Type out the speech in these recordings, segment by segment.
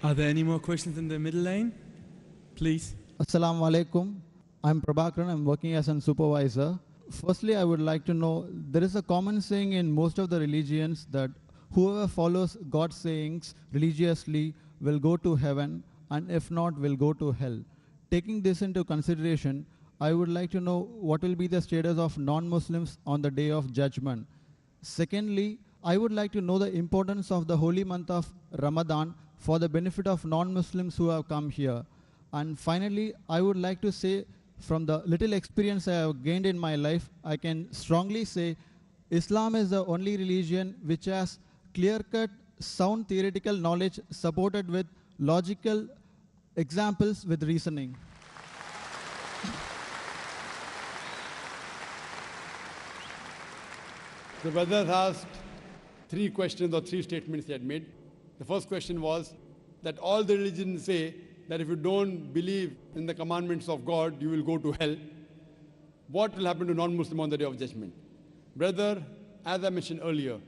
Are there any more questions in the middle lane? Please. Assalamu alaikum. I'm Prabhakaran. I'm working as a supervisor. Firstly, I would like to know, there is a common saying in most of the religions that whoever follows God's sayings religiously will go to heaven, and if not, will go to hell. Taking this into consideration, I would like to know what will be the status of non-Muslims on the day of judgment. Secondly, I would like to know the importance of the holy month of Ramadan for the benefit of non-Muslims who have come here. And finally, I would like to say, from the little experience I have gained in my life, I can strongly say Islam is the only religion which has clear-cut, sound theoretical knowledge supported with logical examples with reasoning. The brother asked 3 questions or 3 statements he had made. The first question was that all the religions say that if you don't believe in the commandments of God, you will go to hell. What will happen to non-Muslim on the day of judgment? Brother, as I mentioned earlier,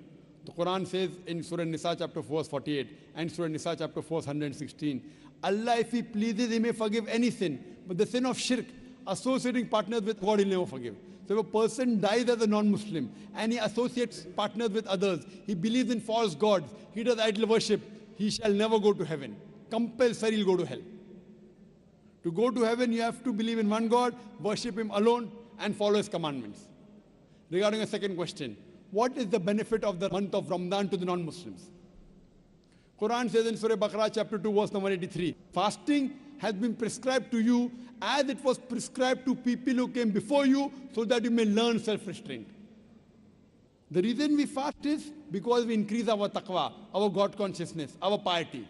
the Quran says in Surah Nisa chapter 4 verse 48 and Surah Nisa chapter 4 verse 116, Allah, if He pleases, He may forgive any sin, but the sin of shirk, associating partners with God, He'll never forgive. So if a person dies as a non-Muslim and he associates partners with others, he believes in false gods, he does idol worship, he shall never go to heaven. Compulsory he'll go to hell. To go to heaven, you have to believe in one God, worship Him alone, and follow His commandments. Regarding a second question, what is the benefit of the month of Ramadan to the non-Muslims? Quran says in Surah Baqarah chapter 2 verse number 83, fasting has been prescribed to you as it was prescribed to people who came before you, so that you may learn self-restraint. The reason we fast is because we increase our taqwa, our God consciousness, our piety.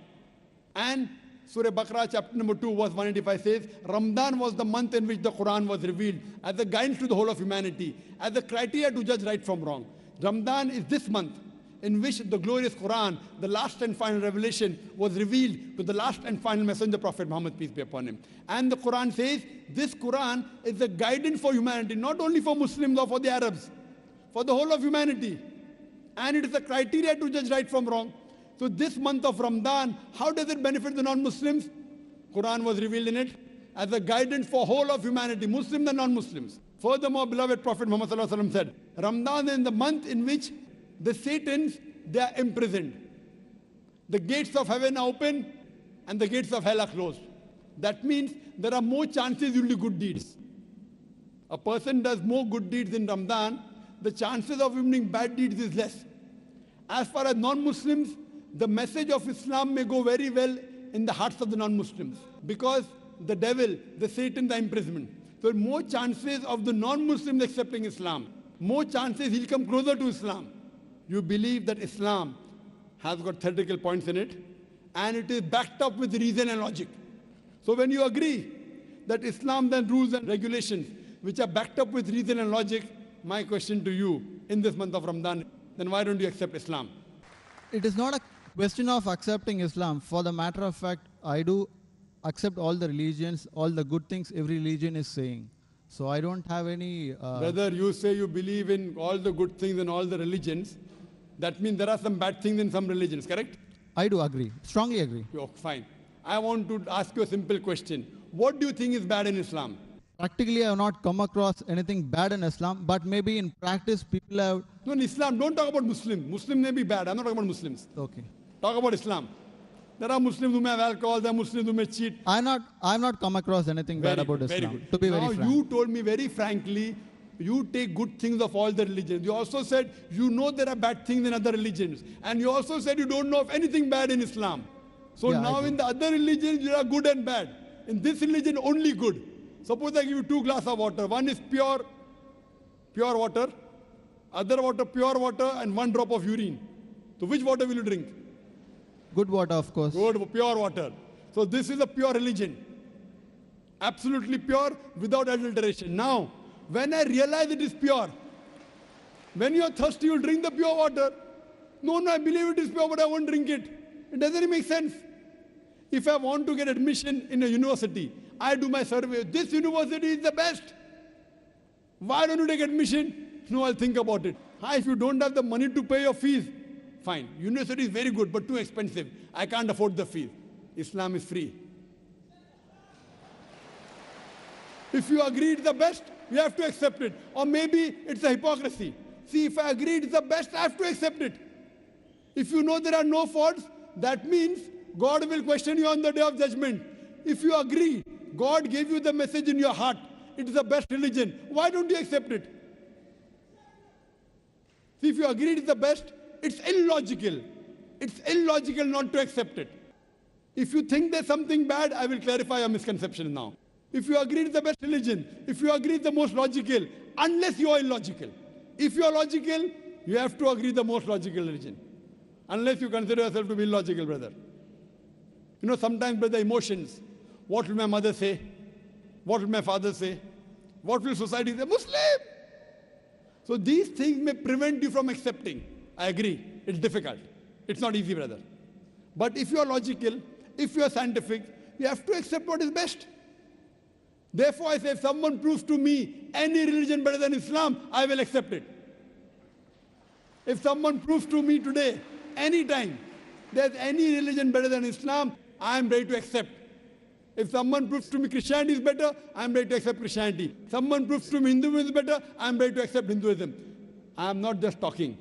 And Surah Baqarah chapter number 2 verse 185 says, Ramadan was the month in which the Quran was revealed as a guidance to the whole of humanity, as a criteria to judge right from wrong. Ramadan is this month in which the glorious Quran, the last and final revelation, was revealed to the last and final messenger, Prophet Muhammad, peace be upon him. And the Quran says, this Quran is a guidance for humanity, not only for Muslims or for the Arabs, for the whole of humanity. And it is a criteria to judge right from wrong. So this month of Ramadan, how does it benefit the non-Muslims? Quran was revealed in it as a guidance for whole of humanity, Muslims and non-Muslims. Furthermore, beloved Prophet Muhammad said, Ramadan is the month in which the Satans, they are imprisoned. The gates of heaven are open and the gates of hell are closed. That means there are more chances you'll do good deeds. A person does more good deeds in Ramadan, the chances of him doing bad deeds is less. As far as non-Muslims, the message of Islam may go very well in the hearts of the non-Muslims, because the devil, the Satan, the imprisonment. So more chances of the non-Muslims accepting Islam, more chances he'll come closer to Islam. You believe that Islam has got theoretical points in it, and it is backed up with reason and logic. So when you agree that Islam then rules and regulations which are backed up with reason and logic, my question to you in this month of Ramadan, then why don't you accept Islam? It is not a question of accepting Islam. For the matter of fact, I do accept all the religions, all the good things every religion is saying. So I don't have any... Whether you say you believe in all the good things in all the religions, that means there are some bad things in some religions, correct? I do agree, strongly agree. Oh, fine. I want to ask you a simple question. What do you think is bad in Islam? Practically, I have not come across anything bad in Islam, but maybe in practice, people have... No, in Islam, don't talk about Muslims. Muslims may be bad. I'm not talking about Muslims. Okay. Talk about Islam. There are Muslims who may have alcohol, there are Muslims who may cheat. I've not come across anything bad about Islam. Very good. To be now very frank. you told me very frankly, you take good things of all the religions. You also said you know there are bad things in other religions. And you also said you don't know of anything bad in Islam. So Yeah, now in the other religions, there are good and bad. In this religion, only good. Suppose I give you 2 glasses of water. One is pure water. Other water, pure water, and 1 drop of urine. So which water will you drink? Good water, of course. Good, pure water. So this is a pure religion. Absolutely pure, without adulteration. Now, when I realize it is pure, when you are thirsty, you drink the pure water. No, I believe it is pure, but I won't drink it. It doesn't make sense. If I want to get admission in a university, I do my survey. This university is the best. Why don't you take admission? No, I'll think about it. If you don't have the money to pay your fees, fine. University is very good, but too expensive. I can't afford the fees. Islam is free. If you agree it's the best, you have to accept it. Or maybe it's a hypocrisy. See, if I agree it's the best, I have to accept it. If you know there are no faults, that means God will question you on the day of judgment. If you agree, God gave you the message in your heart, it is the best religion, why don't you accept it? See, if you agree it is the best, it's illogical. It's illogical not to accept it. If you think there's something bad, I will clarify your misconception now. If you agree it's the best religion, if you agree it's the most logical, unless you are illogical. If you are logical, you have to agree the most logical religion. Unless you consider yourself to be illogical, brother. You know, sometimes, brother, emotions. What will my mother say? What will my father say? What will society say? Muslim! So these things may prevent you from accepting. I agree. It's difficult. It's not easy, brother. But if you are logical, if you are scientific, you have to accept what is best. Therefore, I say, if someone proves to me any religion better than Islam, I will accept it. If someone proves to me today, anytime, there's any religion better than Islam, I am ready to accept. If someone proves to me Christianity is better, I am ready to accept Christianity. Someone proves to me Hinduism is better, I am ready to accept Hinduism. I am not just talking.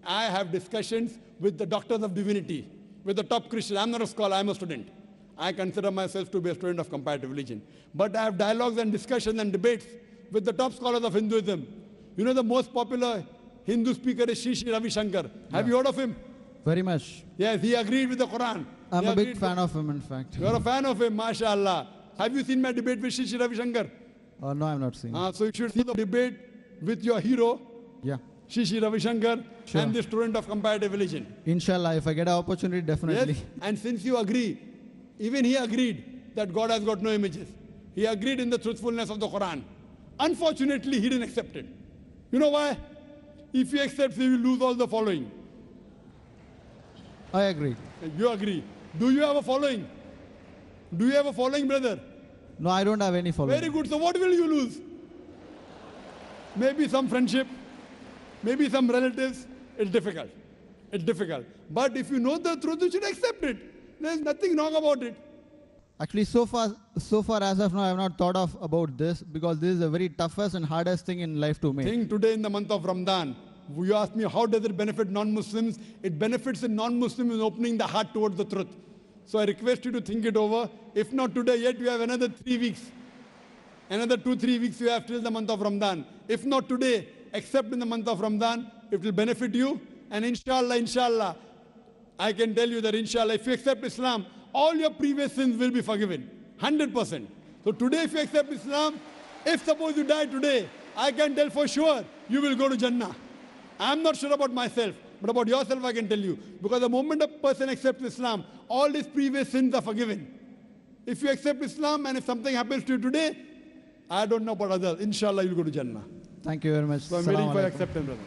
I have discussions with the doctors of divinity, with the top Christians. I am not a scholar, I am a student. I consider myself to be a student of comparative religion. But I have dialogues and discussions and debates with the top scholars of Hinduism. You know the most popular Hindu speaker is Sri Sri Ravi Shankar. Have you heard of him? Very much. Yes, he agreed with the Quran. I'm He a big agreed fan of him, in fact. You are a fan of him, mashallah. Have you seen my debate with Sri Sri Ravi Shankar? No, I'm not seeing. So you should see the debate with your hero, Yeah. Sri Sri Ravi Shankar, Sure. and the student of comparative religion. Inshallah, if I get an opportunity, definitely. Yes, and since you agree, even he agreed that God has got no images. He agreed in the truthfulness of the Quran. Unfortunately, he didn't accept it. You know why? If he accepts, he will lose all the following. I agree. You agree. Do you have a following? Do you have a following, brother? No, I don't have any following. Very good. So what will you lose? Maybe some friendship, maybe some relatives. It's difficult. It's difficult. But if you know the truth, you should accept it. There's nothing wrong about it. Actually, so far as of now, I have not thought of about this because this is the very toughest and hardest thing in life to make. Think today in the month of Ramadan. You ask me how does it benefit non-Muslims? It benefits the non-Muslims in opening the heart towards the truth. So I request you to think it over. If not today, yet you have another 3 weeks. Another 2-3 weeks you have till the month of Ramadan. If not today, except in the month of Ramadan, it will benefit you. And inshallah, I can tell you that inshallah, if you accept Islam, all your previous sins will be forgiven. 100%. So today if you accept Islam, if suppose you die today, I can tell for sure you will go to Jannah. I am not sure about myself, but about yourself I can tell you. Because the moment a person accepts Islam, all his previous sins are forgiven. If you accept Islam and if something happens to you today, I don't know about others. Inshallah, you'll go to Jannah. Thank you very much. So I'm waiting Assalamu for your alaikum. acceptance, brother.